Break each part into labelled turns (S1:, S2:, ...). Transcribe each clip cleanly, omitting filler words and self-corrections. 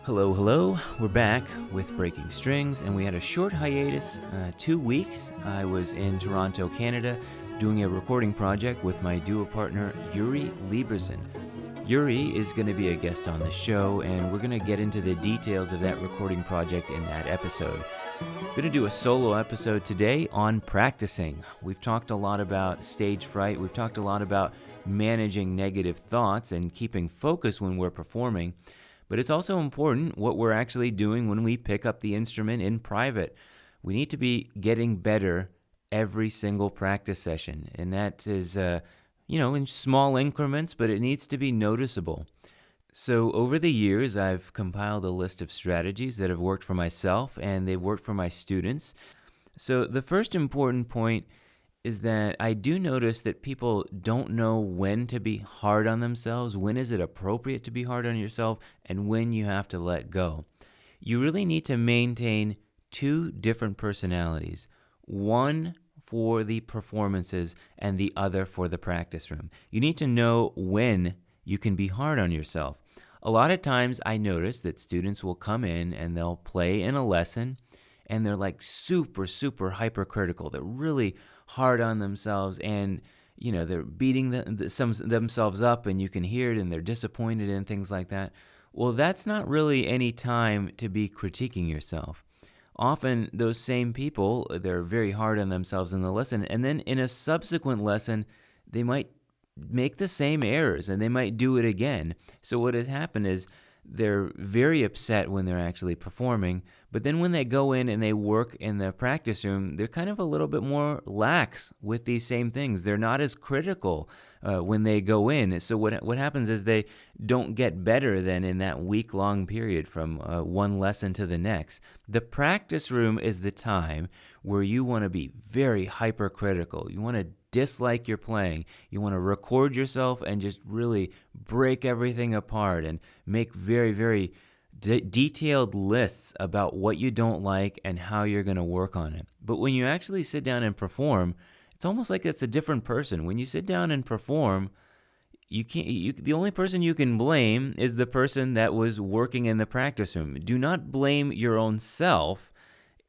S1: Hello, hello. We're back with Breaking Strings, and we had a short hiatus, 2 weeks. I was in Toronto, Canada, doing a recording project with my duo partner, Yuri Lieberson. Yuri is going to be a guest on the show, and we're going to get into the details of that recording project in that episode. Going to do a solo episode today on practicing. We've talked a lot about stage fright. We've talked a lot about managing negative thoughts and keeping focus when we're performing. But it's also important what we're actually doing when we pick up the instrument in private. We need to be getting better every single practice session. And that is, in small increments, but it needs to be noticeable. So over the years, I've compiled a list of strategies that have worked for myself and they've worked for my students. So the first important point is that I do notice that people don't know when to be hard on themselves, when is it appropriate to be hard on yourself, and when you have to let go. You really need to maintain two different personalities, one for the performances and the other for the practice room. You need to know when you can be hard on yourself. A lot of times I notice that students will come in and they'll play in a lesson and they're like super, super hypercritical. They're really hard on themselves and, they're beating themselves up and you can hear it and they're disappointed and things like that. Well, that's not really any time to be critiquing yourself. Often those same people, they're very hard on themselves in the lesson, and then in a subsequent lesson, they might make the same errors and they might do it again. So what has happened is they're very upset when they're actually performing, but then when they go in and they work in the practice room, they're kind of a little bit more lax with these same things. They're not as critical when they go in. So what happens is they don't get better than in that week-long period from one lesson to the next. The practice room is the time where you want to be very hypercritical. You want to dislike your playing. You want to record yourself and just really break everything apart and make very, very detailed lists about what you don't like and how you're going to work on it. But when you actually sit down and perform, it's almost like it's a different person. When you sit down and perform, the only person you can blame is the person that was working in the practice room. Do not blame your own self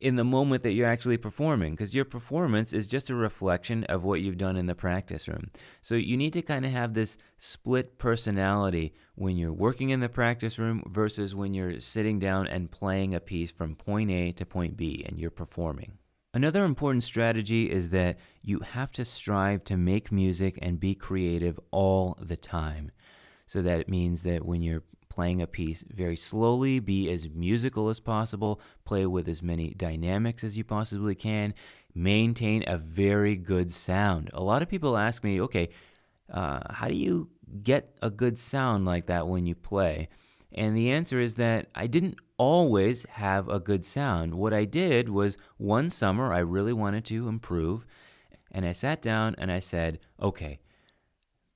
S1: in the moment that you're actually performing, because your performance is just a reflection of what you've done in the practice room. So you need to kind of have this split personality when you're working in the practice room versus when you're sitting down and playing a piece from point A to point B and you're performing. Another important strategy is that you have to strive to make music and be creative all the time. So that means that when you're playing a piece very slowly, be as musical as possible, play with as many dynamics as you possibly can, maintain a very good sound. A lot of people ask me, okay, how do you get a good sound like that when you play? And the answer is that I didn't always have a good sound. What I did was one summer I really wanted to improve, and I sat down and I said, okay,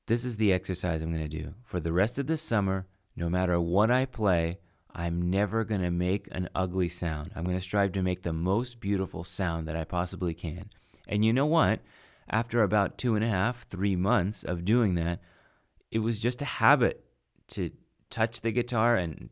S1: this is the exercise I'm going to do. For the rest of this summer, no matter what I play, I'm never going to make an ugly sound. I'm going to strive to make the most beautiful sound that I possibly can. And you know what? After about 2.5, 3 months of doing that, it was just a habit to touch the guitar and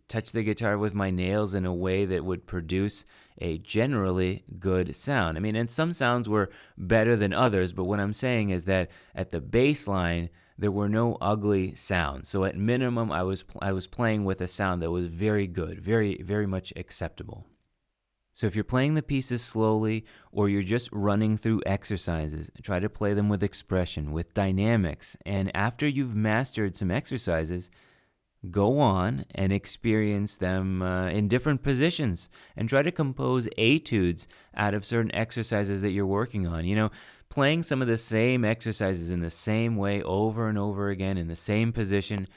S1: touch the guitar with my nails in a way that would produce a generally good sound. I mean, and some sounds were better than others, but what I'm saying is that at the baseline, there were no ugly sounds. So at minimum, I was playing with a sound that was very good, very, very much acceptable. So if you're playing the pieces slowly or you're just running through exercises, try to play them with expression, with dynamics. And after you've mastered some exercises, go on and experience them in different positions and try to compose etudes out of certain exercises that you're working on. Playing some of the same exercises in the same way over and over again in the same position,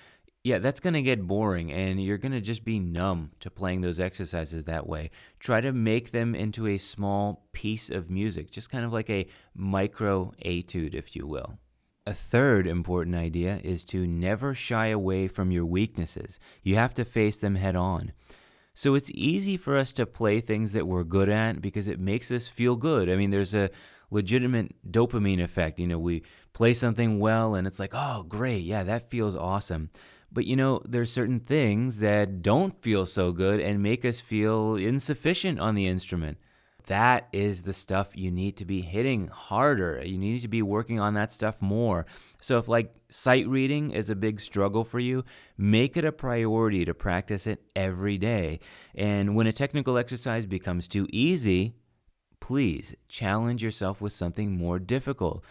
S1: that's going to get boring and you're going to just be numb to playing those exercises that way. Try to make them into a small piece of music, just kind of like a micro etude, if you will. A third important idea is to never shy away from your weaknesses. You have to face them head on. So it's easy for us to play things that we're good at because it makes us feel good. I mean, there's a legitimate dopamine effect. We play something well and it's like, oh, great, yeah, that feels awesome. But there's certain things that don't feel so good and make us feel insufficient on the instrument. That is the stuff you need to be hitting harder. You need to be working on that stuff more. So if sight reading is a big struggle for you, make it a priority to practice it every day. And when a technical exercise becomes too easy, please challenge yourself with something more difficult.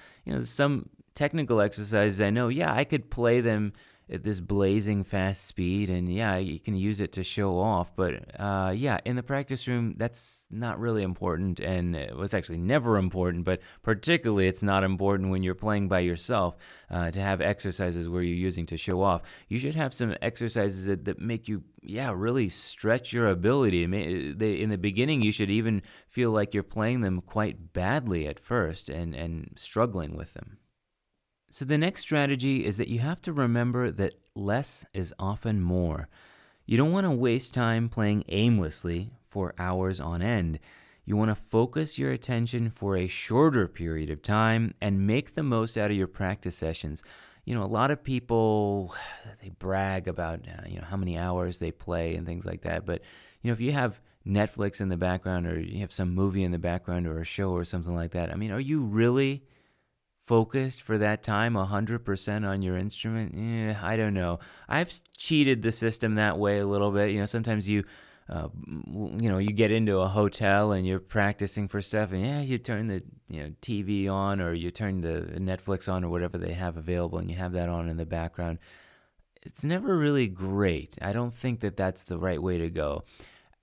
S1: Some technical exercises I know, I could play them at this blazing fast speed, and you can use it to show off, but in the practice room, that's not really important, and it was actually never important, but particularly it's not important when you're playing by yourself to have exercises where you're using to show off. You should have some exercises that make you really stretch your ability. In the beginning, you should even feel like you're playing them quite badly at first and struggling with them. So the next strategy is that you have to remember that less is often more. You don't want to waste time playing aimlessly for hours on end. You want to focus your attention for a shorter period of time and make the most out of your practice sessions. A lot of people, they brag about how many hours they play and things like that. But if you have Netflix in the background, or you have some movie in the background, or a show or something like that, are you really focused for that time 100% on your instrument? I don't know. I've cheated the system that way a little bit. Sometimes you get into a hotel and you're practicing for stuff, and you turn the TV on, or you turn the Netflix on, or whatever they have available, and you have that on in the background. It's never really great. I don't think that that's the right way to go.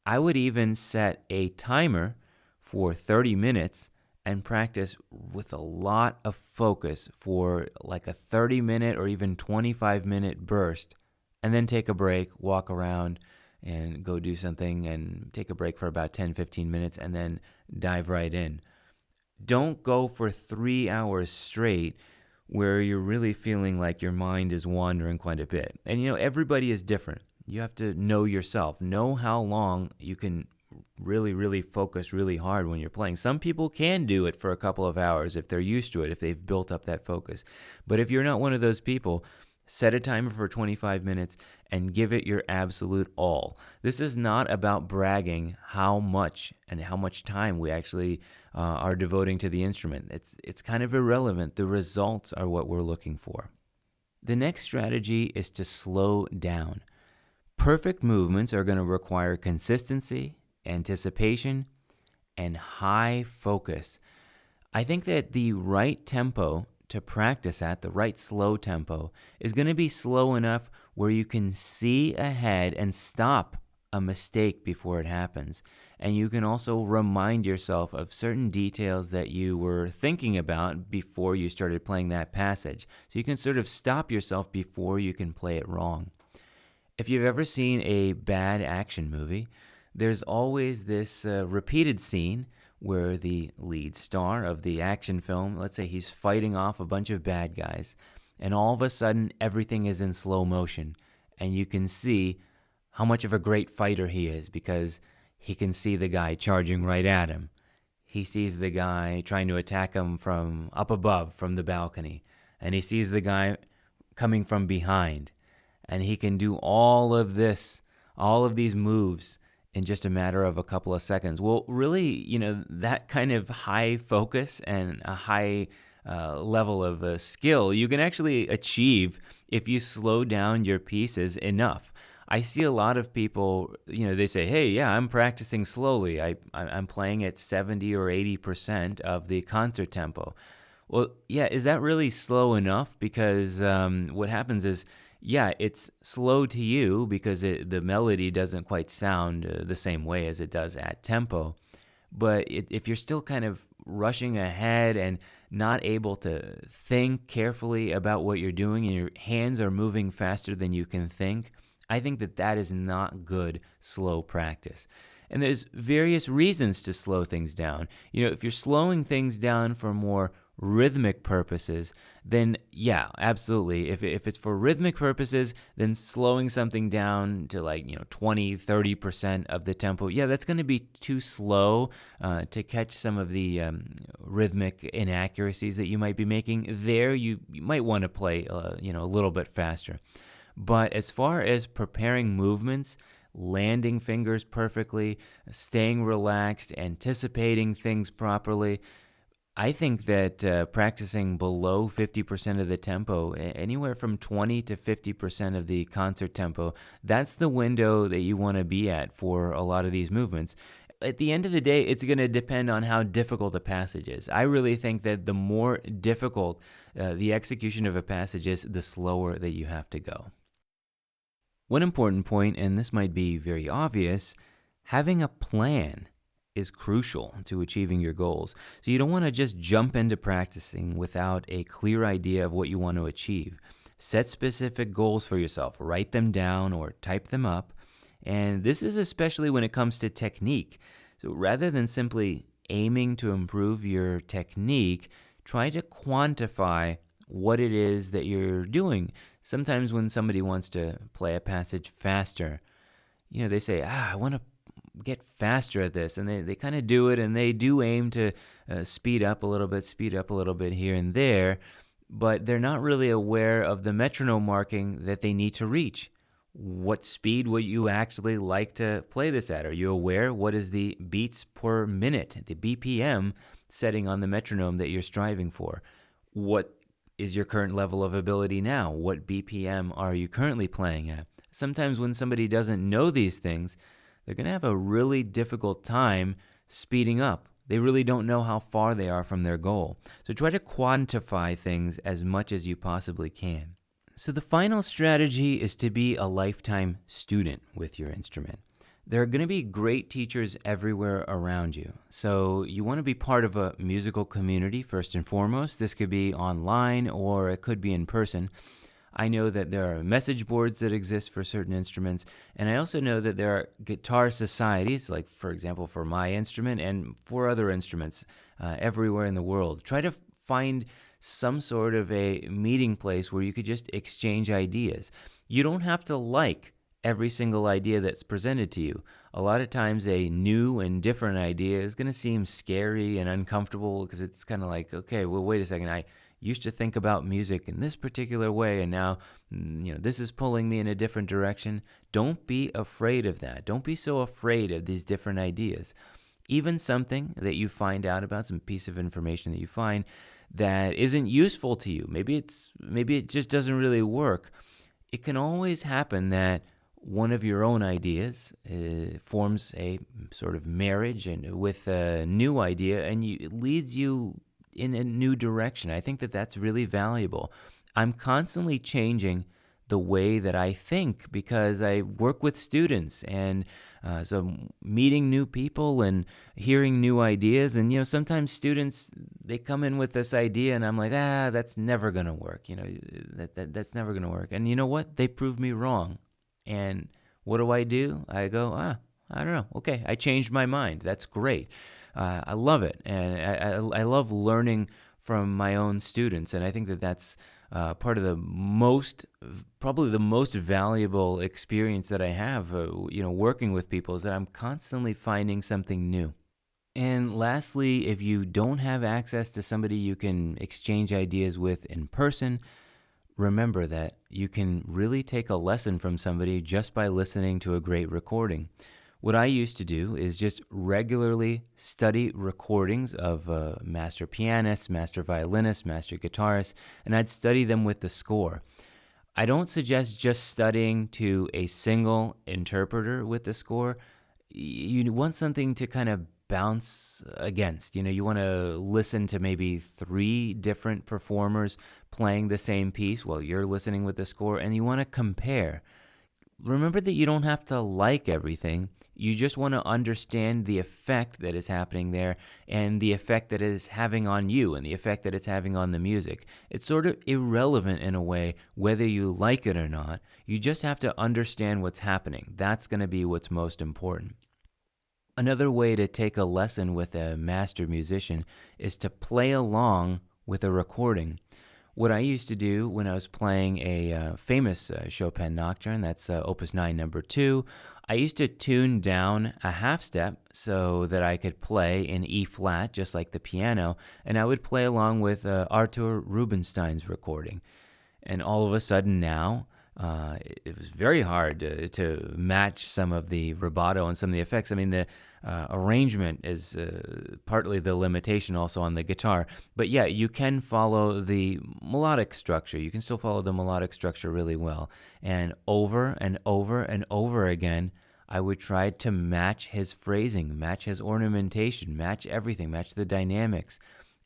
S1: I would even set a timer for 30 minutes and practice with a lot of focus for like a 30-minute or even 25-minute burst, and then take a break, walk around, and go do something, and take a break for about 10-15 minutes, and then dive right in. Don't go for 3 hours straight where you're really feeling like your mind is wandering quite a bit. And everybody is different. You have to know yourself. Know how long you can really focus really hard when you're playing. Some people can do it for a couple of hours if they're used to it, if they've built up that focus. But if you're not one of those people, set a timer for 25 minutes and give it your absolute all. This is not about bragging how much time we actually are devoting to the instrument. It's kind of irrelevant. The results are what we're looking for. The next strategy is to slow down. Perfect movements are going to require consistency, anticipation, and high focus. I think that the right tempo to practice at, the right slow tempo, is going to be slow enough where you can see ahead and stop a mistake before it happens. And you can also remind yourself of certain details that you were thinking about before you started playing that passage. So you can sort of stop yourself before you can play it wrong. If you've ever seen a bad action movie, there's always this repeated scene where the lead star of the action film, let's say he's fighting off a bunch of bad guys, and all of a sudden everything is in slow motion, and you can see how much of a great fighter he is because he can see the guy charging right at him. He sees the guy trying to attack him from up above, from the balcony, and he sees the guy coming from behind, and he can do all of these moves in just a matter of a couple of seconds. Well, really, that kind of high focus and a high level of skill you can actually achieve if you slow down your pieces enough. I see a lot of people, they say, hey, yeah, I'm practicing slowly. I'm playing at 70 or 80% of the concert tempo. Well, yeah, is that really slow enough? Because what happens is, it's slow to you because the melody doesn't quite sound the same way as it does at tempo. But if you're still kind of rushing ahead and not able to think carefully about what you're doing, and your hands are moving faster than you can think, I think that is not good slow practice. And there's various reasons to slow things down. If you're slowing things down for more rhythmic purposes, then absolutely. If it's for rhythmic purposes, then slowing something down to 20-30% of the tempo, that's going to be too slow to catch some of the rhythmic inaccuracies that you might be making. There, you might want to play a little bit faster. But as far as preparing movements, landing fingers perfectly, staying relaxed, anticipating things properly, I think that practicing below 50% of the tempo, anywhere from 20 to 50% of the concert tempo, that's the window that you want to be at for a lot of these movements. At the end of the day, it's going to depend on how difficult a passage is. I really think that the more difficult the execution of a passage is, the slower that you have to go. One important point, and this might be very obvious, having a plan is crucial to achieving your goals. So you don't want to just jump into practicing without a clear idea of what you want to achieve. Set specific goals for yourself, write them down or type them up. And this is especially when it comes to technique. So rather than simply aiming to improve your technique, try to quantify what it is that you're doing. Sometimes when somebody wants to play a passage faster, they say, I want to get faster at this, and they kind of do it, and they do aim to speed up a little bit here and there, but they're not really aware of the metronome marking that they need to reach. What speed would you actually like to play this at? Are you aware? What is the beats per minute, the BPM setting on the metronome that you're striving for? What is your current level of ability now? What BPM are you currently playing at? Sometimes when somebody doesn't know these things, they're going to have a really difficult time speeding up. They really don't know how far they are from their goal. So try to quantify things as much as you possibly can. So the final strategy is to be a lifetime student with your instrument. There are going to be great teachers everywhere around you. So you want to be part of a musical community first and foremost. This could be online or it could be in person. I know that there are message boards that exist for certain instruments, and I also know that there are guitar societies, like, for example, for my instrument and for other instruments everywhere in the world. Try to find some sort of a meeting place where you could just exchange ideas. You don't have to like every single idea that's presented to you. A lot of times a new and different idea is going to seem scary and uncomfortable because it's kind of like, okay, well, wait a second, I used to think about music in this particular way, and now, this is pulling me in a different direction. Don't be afraid of that. Don't be so afraid of these different ideas. Even something that you find out about, some piece of information that you find that isn't useful to you, maybe it just doesn't really work. It can always happen that one of your own ideas forms a sort of marriage and with a new idea, and it leads you in a new direction. I think that that's really valuable. I'm constantly changing the way that I think because I work with students, and so meeting new people and hearing new ideas. And sometimes students, they come in with this idea, and I'm like, that's never gonna work. That's never gonna work. And you know what? They prove me wrong. And what do? I go, I don't know. Okay, I changed my mind. That's great. I love it, and I love learning from my own students, and I think that that's part of probably the most valuable experience that I have, working with people, is that I'm constantly finding something new. And lastly, if you don't have access to somebody you can exchange ideas with in person, remember that you can really take a lesson from somebody just by listening to a great recording. What I used to do is just regularly study recordings of master pianists, master violinists, master guitarists, and I'd study them with the score. I don't suggest just studying to a single interpreter with the score. You want something to kind of bounce against. You want to listen to maybe 3 different performers playing the same piece while you're listening with the score, and you want to compare. Remember that you don't have to like everything. You just want to understand the effect that is happening there and the effect that it is having on you and the effect that it's having on the music. It's sort of irrelevant in a way whether you like it or not. You just have to understand what's happening. That's going to be what's most important. Another way to take a lesson with a master musician is to play along with a recording. What I used to do when I was playing a famous Chopin Nocturne, that's Opus 9 number 2, I used to tune down a half step so that I could play in E flat, just like the piano, and I would play along with Artur Rubinstein's recording. And all of a sudden now, it was very hard to match some of the rubato and some of the effects. I mean, the arrangement is partly the limitation also on the guitar. But yeah, you can follow the melodic structure. You can still follow the melodic structure really well. And over and over and over again, I would try to match his phrasing, match his ornamentation, match everything, match the dynamics.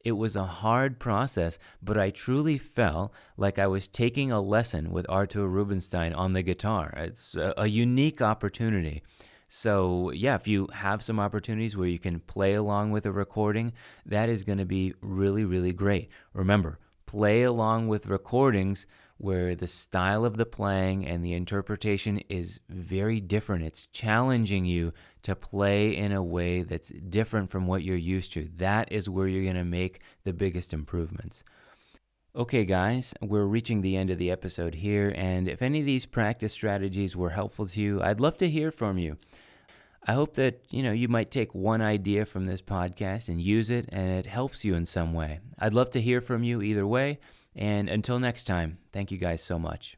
S1: It was a hard process, but I truly felt like I was taking a lesson with Artur Rubinstein on the guitar. It's a unique opportunity. So, yeah, if you have some opportunities where you can play along with a recording, that is going to be really, really great. Remember, play along with recordings where the style of the playing and the interpretation is very different. It's challenging you to play in a way that's different from what you're used to. That is where you're going to make the biggest improvements. Okay, guys, we're reaching the end of the episode here, and if any of these practice strategies were helpful to you, I'd love to hear from you. I hope that, you might take one idea from this podcast and use it, and it helps you in some way. I'd love to hear from you either way, and until next time, thank you guys so much.